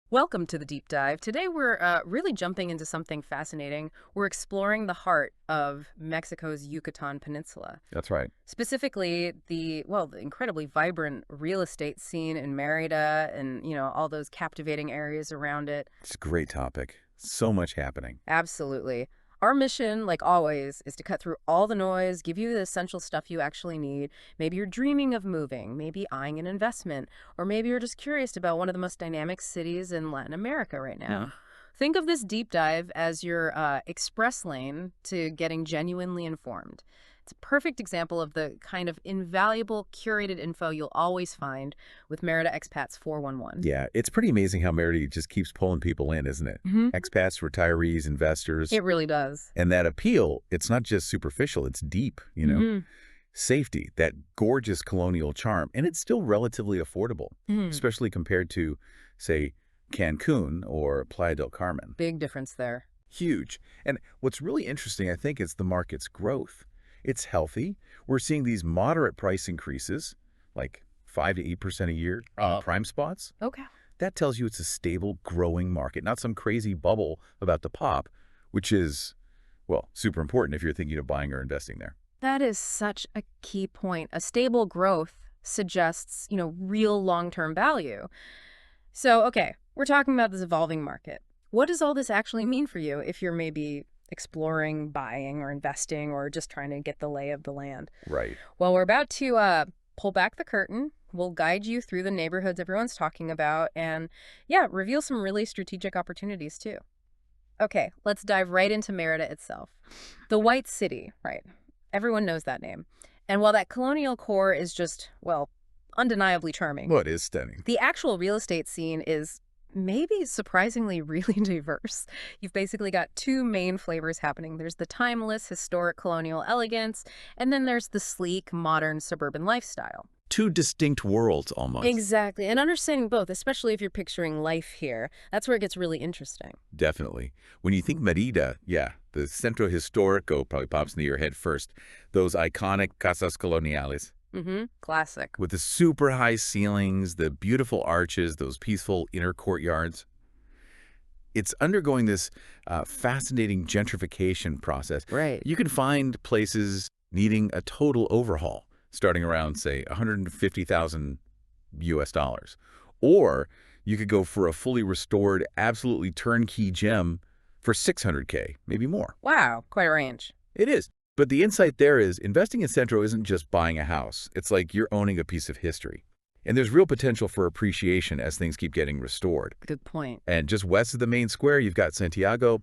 Welcome to the deep dive. Today we're really jumping into something fascinating. We're exploring the heart of Mexico's Yucatan Peninsula. That's right. Specifically, the incredibly vibrant real estate scene in Merida and, all those captivating areas around it. It's a great topic. So much happening. Absolutely. Our mission, like always, is to cut through all the noise, give you the essential stuff you actually need. Maybe you're dreaming of moving, maybe eyeing an investment, or maybe you're just curious about one of the most dynamic cities in Latin America right now. Yeah. Think of this deep dive as your express lane to getting genuinely informed. It's a perfect example of the kind of invaluable curated info you'll always find with Merida Expats 411. Yeah, it's pretty amazing how Merida just keeps pulling people in, isn't it? Hmm. Expats, retirees, investors. It really does. And that appeal, it's not just superficial, it's deep. Hmm. Safety, that gorgeous colonial charm, and it's still relatively affordable, especially compared to, say, Cancun or Playa del Carmen. Big difference there. Huge. And what's really interesting, I think, is the market's growth. It's healthy. We're seeing these moderate price increases, like 5 to 8% a year on prime spots. Okay. That tells you it's a stable, growing market, not some crazy bubble about to pop, which is, well, super important if you're thinking of buying or investing there. That is such a key point. A stable growth suggests, real long-term value. So, okay, we're talking about this evolving market. What does all this actually mean for you if you're maybe exploring, buying, or investing, or just trying to get the lay of the land? Right. Well, we're about to pull back the curtain. We'll guide you through the neighborhoods everyone's talking about and, yeah, reveal some really strategic opportunities, too. Okay, let's dive right into Merida itself. The White City, right? Everyone knows that name. And while that colonial core is just, well, undeniably charming, Well, it is stunning. the actual real estate scene is maybe surprisingly really diverse. You've basically got two main flavors happening. There's the timeless, historic colonial elegance, and then there's the sleek, modern suburban lifestyle. Two distinct worlds, almost. Exactly. And understanding both, especially if you're picturing life here, that's where it gets really interesting. Definitely. When you think Merida, yeah, the Centro Histórico probably pops into your head first. Those iconic casas coloniales Mm-hmm. Classic. with the super high ceilings, the beautiful arches, those peaceful inner courtyards. It's undergoing this fascinating gentrification process. Right. You can find places needing a total overhaul, starting around, say, 150,000 US dollars. Or you could go for a fully restored, absolutely turnkey gem for 600K, maybe more. Wow, quite a range. It is. But the insight there is investing in Centro isn't just buying a house. It's like you're owning a piece of history. And there's real potential for appreciation as things keep getting restored. Good point. And just west of the main square, you've got Santiago.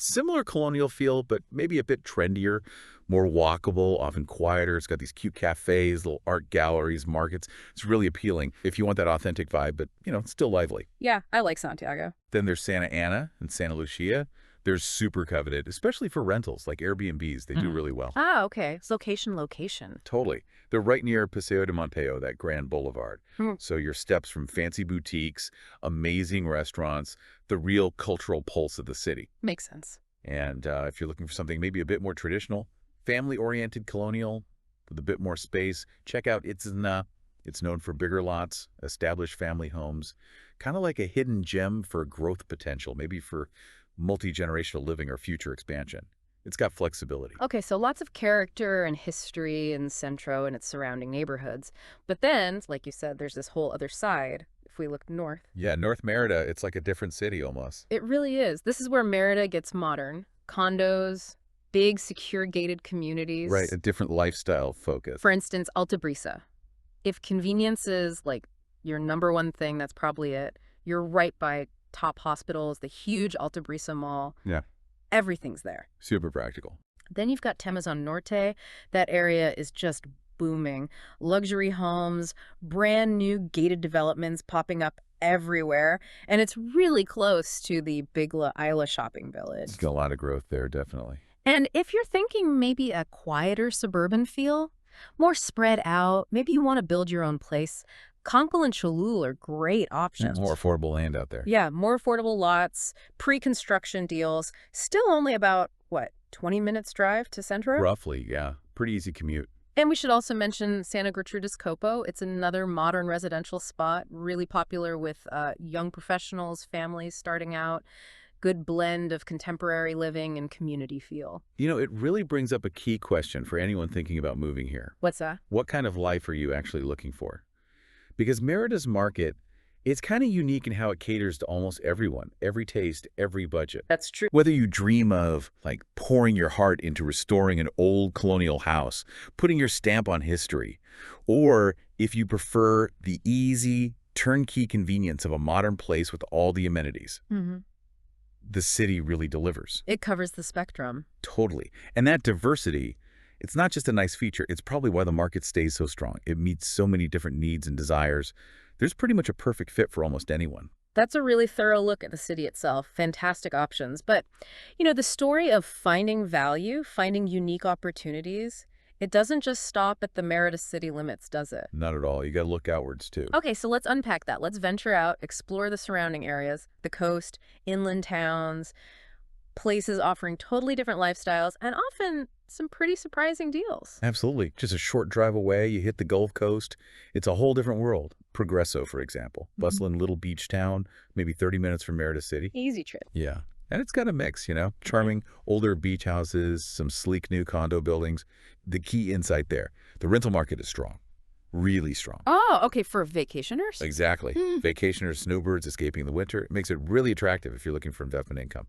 Similar colonial feel, but maybe a bit trendier, more walkable, often quieter. It's got these cute cafes, little art galleries, markets. It's really appealing if you want that authentic vibe, but, it's still lively. Yeah, I like Santiago. Then there's Santa Ana and Santa Lucia. They're super coveted, especially for rentals, like Airbnbs. They do really well. Ah, okay. It's location. Totally. They're right near Paseo de Monteo, that grand boulevard. Hmm. So your steps from fancy boutiques, amazing restaurants, the real cultural pulse of the city. Makes sense. And if you're looking for something maybe a bit more traditional, family-oriented colonial with a bit more space, check out Itzna. It's known for bigger lots, established family homes, kind of like a hidden gem for growth potential, maybe for multi-generational living or future expansion. It's got flexibility. Okay, so lots of character and history in Centro and its surrounding neighborhoods. But then, like you said, there's this whole other side. If we look north, Yeah, North Merida, it's like a different city almost. it really is. This is where Merida gets modern. Condos, big, secure, gated communities. Right, a different lifestyle focus. For instance, Alta Brisa. If convenience is like your number one thing, that's probably it. You're right by top hospitals, the huge Alta Brisa Mall. Yeah, Everything's there. super practical. Then you've got Temazon Norte. That area is just booming. Luxury homes, brand new gated developments popping up everywhere. And it's really close to the Big La Isla shopping village. It's got a lot of growth there, definitely. And if you're thinking maybe a quieter suburban feel, more spread out, maybe you want to build your own place, Conkel and Cholul are great options. More affordable land out there. Yeah, more affordable lots, pre-construction deals, still only about, 20 minutes drive to Centro? Roughly, yeah. Pretty easy commute. And we should also mention Santa Gertrudis Copo. It's another modern residential spot, really popular with young professionals, families starting out. Good blend of contemporary living and community feel. It really brings up a key question for anyone thinking about moving here. What's that? What kind of life are you actually looking for? Because Merida's market, it's kind of unique in how it caters to almost everyone, every taste, every budget. That's true. Whether you dream of, like, pouring your heart into restoring an old colonial house, putting your stamp on history, or if you prefer the easy, turnkey convenience of a modern place with all the amenities, Hmm. the city really delivers. It covers the spectrum. Totally. And that diversity, it's not just a nice feature, it's probably why the market stays so strong. It meets so many different needs and desires. There's pretty much a perfect fit for almost anyone. That's a really thorough look at the city itself. Fantastic options. But, the story of finding value, finding unique opportunities, it doesn't just stop at the Merida city limits, does it? Not at all. You got to look outwards, too. Okay, so let's unpack that. Let's venture out, explore the surrounding areas, the coast, inland towns, places offering totally different lifestyles, and often some pretty surprising deals. Absolutely. Just a short drive away, you hit the Gulf Coast. It's a whole different world. Progresso, for example. Bustling little beach town, maybe 30 minutes from Merida City. Easy trip. Yeah. And it's got a mix, charming older beach houses, some sleek new condo buildings. The key insight there, the rental market is strong, really strong. Oh, okay, for vacationers? Exactly. Vacationers, snowbirds escaping the winter. It makes it really attractive if you're looking for investment income.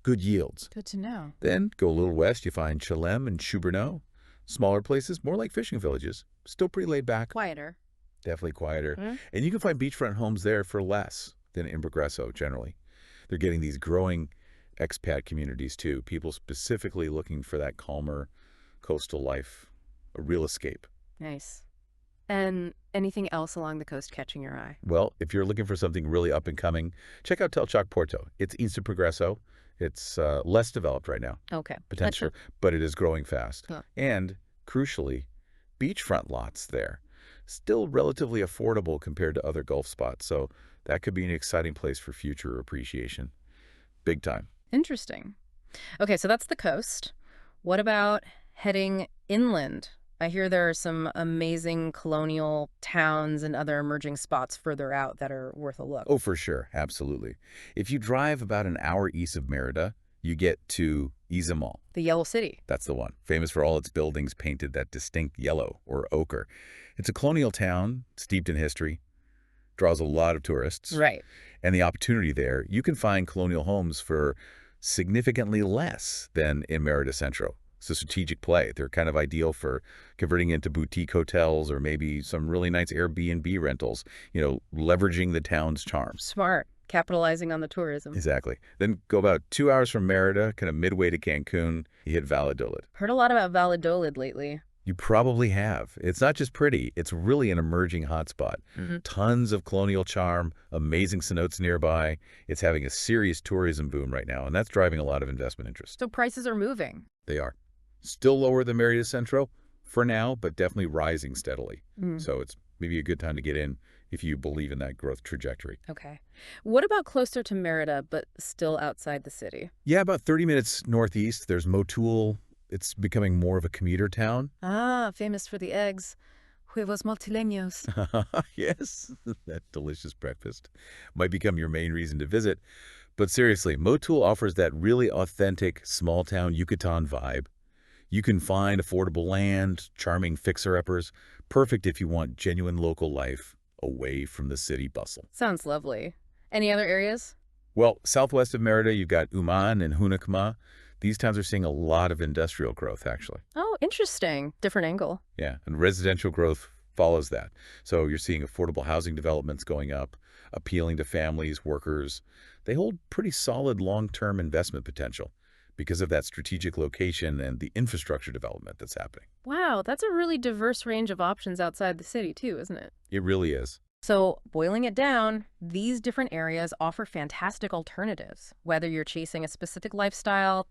Good yields. Good to know. Then go a little west, you find Chelem and Choubernot. Smaller places, more like fishing villages. Still pretty laid back. Quieter. Definitely quieter. Mhm. And you can find beachfront homes there for less than in Progresso generally. They're getting these growing expat communities too. People specifically looking for that calmer coastal life, a real escape. Nice. And anything else along the coast catching your eye? Well, if you're looking for something really up and coming, check out Telchac Porto. It's east of Progresso. It's less developed right now, Okay. potential, but it is growing fast. Huh. And crucially, beachfront lots there. Still relatively affordable compared to other Gulf spots, so that could be an exciting place for future appreciation. Big time. Interesting. Okay, so that's the coast. What about heading inland? I hear there are some amazing colonial towns and other emerging spots further out that are worth a look. Oh, for sure. Absolutely. If you drive about an hour east of Merida, you get to Izamal. The Yellow City. That's the one. Famous for all its buildings painted that distinct yellow or ochre. It's a colonial town steeped in history, draws a lot of tourists. Right. And the opportunity there, you can find colonial homes for significantly less than in Merida Centro. It's a strategic play. They're kind of ideal for converting into boutique hotels or maybe some really nice Airbnb rentals, leveraging the town's charms. Smart. Capitalizing on the tourism. Exactly. Then go about 2 hours from Merida, kind of midway to Cancun, you hit Valladolid. Heard a lot about Valladolid lately. You probably have. It's not just pretty, it's really an emerging hotspot. Tons of colonial charm, amazing cenotes nearby. It's having a serious tourism boom right now, and that's driving a lot of investment interest. So prices are moving. They are. Still lower than Merida Centro for now, but definitely rising steadily. So it's maybe a good time to get in if you believe in that growth trajectory. Okay. What about closer to Merida, but still outside the city? Yeah, about 30 minutes northeast, there's Motul. It's becoming more of a commuter town. Ah, famous for the eggs. Huevos multileños. Yes, that delicious breakfast might become your main reason to visit. But seriously, Motul offers that really authentic small-town Yucatan vibe. You can find affordable land, charming fixer-uppers, perfect if you want genuine local life away from the city bustle. Sounds lovely. Any other areas? Well, southwest of Merida, you've got Uman and Hunacma. These towns are seeing a lot of industrial growth, actually. Oh, interesting. Different angle. Yeah, and residential growth follows that. So you're seeing affordable housing developments going up, appealing to families, workers. They hold pretty solid long-term investment potential because of that strategic location and the infrastructure development that's happening. Wow, that's a really diverse range of options outside the city, too, isn't it? It really is. So, boiling it down, these different areas offer fantastic alternatives. Whether you're chasing a specific lifestyle,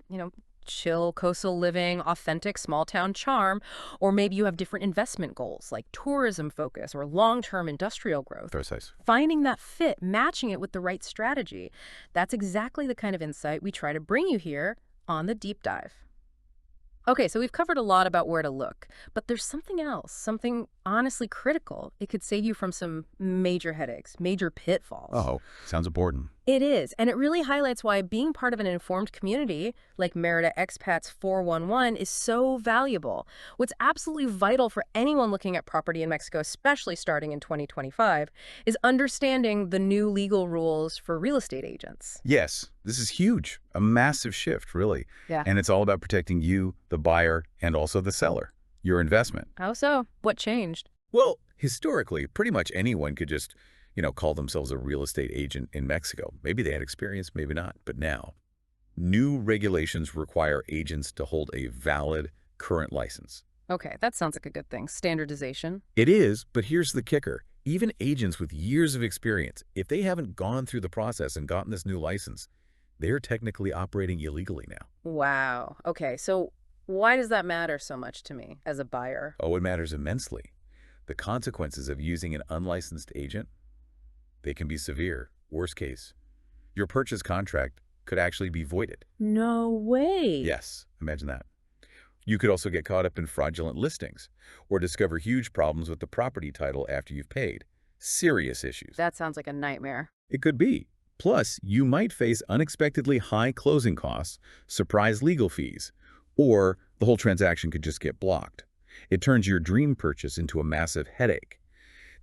chill coastal living, authentic small town charm, or maybe you have different investment goals like tourism focus or long-term industrial growth. Precise. Finding that fit, matching it with the right strategy. That's exactly the kind of insight we try to bring you here on The Deep Dive. Okay, so we've covered a lot about where to look, but there's something else, something honestly critical. It could save you from some major headaches, major pitfalls. Oh, sounds important. It is, and it really highlights why being part of an informed community like Merida Expats 411 is so valuable. What's absolutely vital for anyone looking at property in Mexico, especially starting in 2025, is understanding the new legal rules for real estate agents. Yes, this is huge. A massive shift, really. Yeah. And it's all about protecting you, the buyer, and also the seller, your investment. How so? What changed? Well, historically, pretty much anyone could just, call themselves a real estate agent in Mexico. Maybe they had experience, maybe not. But now, new regulations require agents to hold a valid current license. Okay, that sounds like a good thing. Standardization. It is, but here's the kicker. Even agents with years of experience, if they haven't gone through the process and gotten this new license, they're technically operating illegally now. Wow. Okay, so why does that matter so much to me as a buyer? Oh, it matters immensely. The consequences of using an unlicensed agent, they can be severe. Worst case, your purchase contract could actually be voided. No way. Yes, imagine that. You could also get caught up in fraudulent listings or discover huge problems with the property title after you've paid. Serious issues. That sounds like a nightmare. It could be. Plus, you might face unexpectedly high closing costs, surprise legal fees, or the whole transaction could just get blocked. It turns your dream purchase into a massive headache.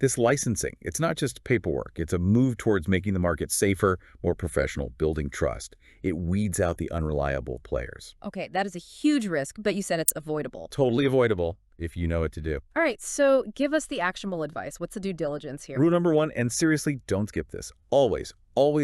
This licensing, it's not just paperwork. It's a move towards making the market safer, more professional, building trust. It weeds out the unreliable players. Okay, that is a huge risk, but you said it's avoidable. Totally avoidable if you know what to do. All right, so give us the actionable advice. What's the due diligence here? Rule number one, and seriously, don't skip this. Always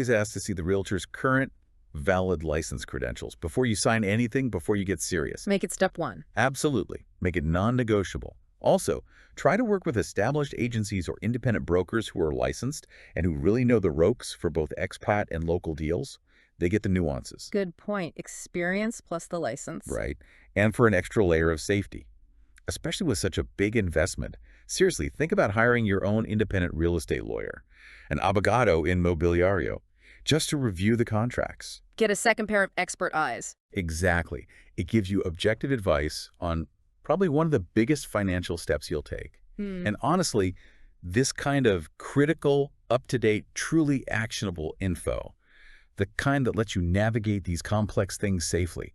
ask to see the realtor's current valid license credentials before you sign anything, before you get serious. Make it step one. Absolutely. Make it non-negotiable. Also, try to work with established agencies or independent brokers who are licensed and who really know the ropes for both expat and local deals. They get the nuances. Good point. Experience plus the license. Right. And for an extra layer of safety, especially with such a big investment. Seriously, think about hiring your own independent real estate lawyer, an abogado in mobiliario, just to review the contracts. Get a second pair of expert eyes. Exactly. It gives you objective advice on probably one of the biggest financial steps you'll take. And honestly, this kind of critical, up-to-date, truly actionable info, the kind that lets you navigate these complex things safely,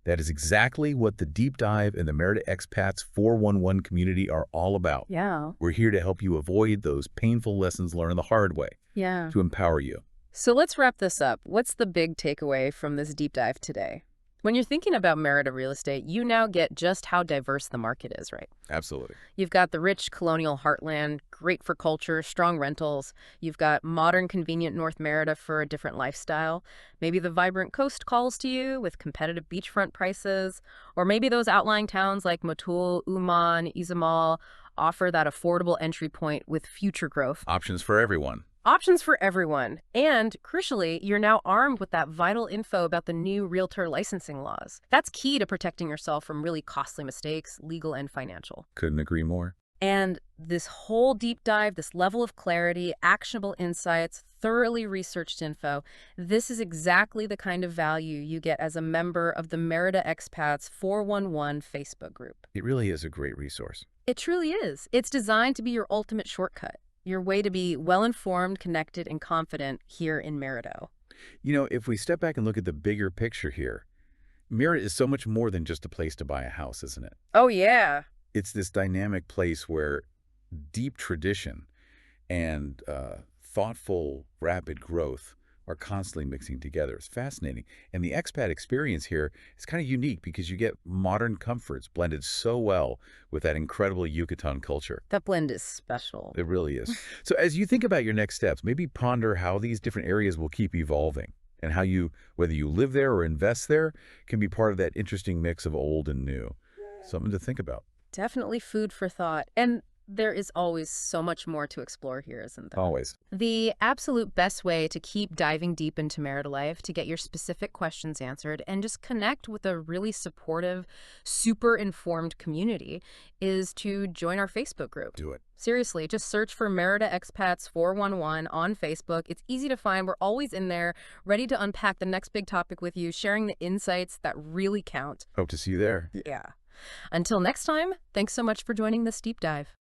that is exactly what the Deep Dive and the Merida Expats 411 community are all about. Yeah. We're here to help you avoid those painful lessons learned the hard way, Yeah. to empower you. So let's wrap this up. What's the big takeaway from this deep dive today? When you're thinking about Merida real estate, you now get just how diverse the market is, right? Absolutely. You've got the rich colonial heartland, great for culture, strong rentals. You've got modern, convenient North Merida for a different lifestyle. Maybe the vibrant coast calls to you with competitive beachfront prices. Or maybe those outlying towns like Motul, Uman, Izamal offer that affordable entry point with future growth. Options for everyone. Options for everyone. And, crucially, you're now armed with that vital info about the new realtor licensing laws. That's key to protecting yourself from really costly mistakes, legal and financial. Couldn't agree more. And this whole deep dive, this level of clarity, actionable insights, thoroughly researched info, this is exactly the kind of value you get as a member of the Merida Expats 411 Facebook group. It really is a great resource. It truly is. It's designed to be your ultimate shortcut. Your way to be well-informed, connected, and confident here in Merida. If we step back and look at the bigger picture here, Merida is so much more than just a place to buy a house, isn't it? Oh, yeah. It's this dynamic place where deep tradition and thoughtful, rapid growth are constantly mixing together. It's fascinating. And the expat experience here is kind of unique because you get modern comforts blended so well with that incredible Yucatan culture. That blend is special. It really is. So as you think about your next steps, maybe ponder how these different areas will keep evolving and how you, whether you live there or invest there, can be part of that interesting mix of old and new. Something to think about. Definitely food for thought. And There is always so much more to explore here, isn't there? Always. The absolute best way to keep diving deep into marital life, to get your specific questions answered, and just connect with a really supportive, super informed community is to join our Facebook group. Do it. Seriously, just search for Merida Expats 411 on Facebook. It's easy to find. We're always in there, ready to unpack the next big topic with you, sharing the insights that really count. Hope to see you there. Yeah. Until next time, thanks so much for joining this deep dive.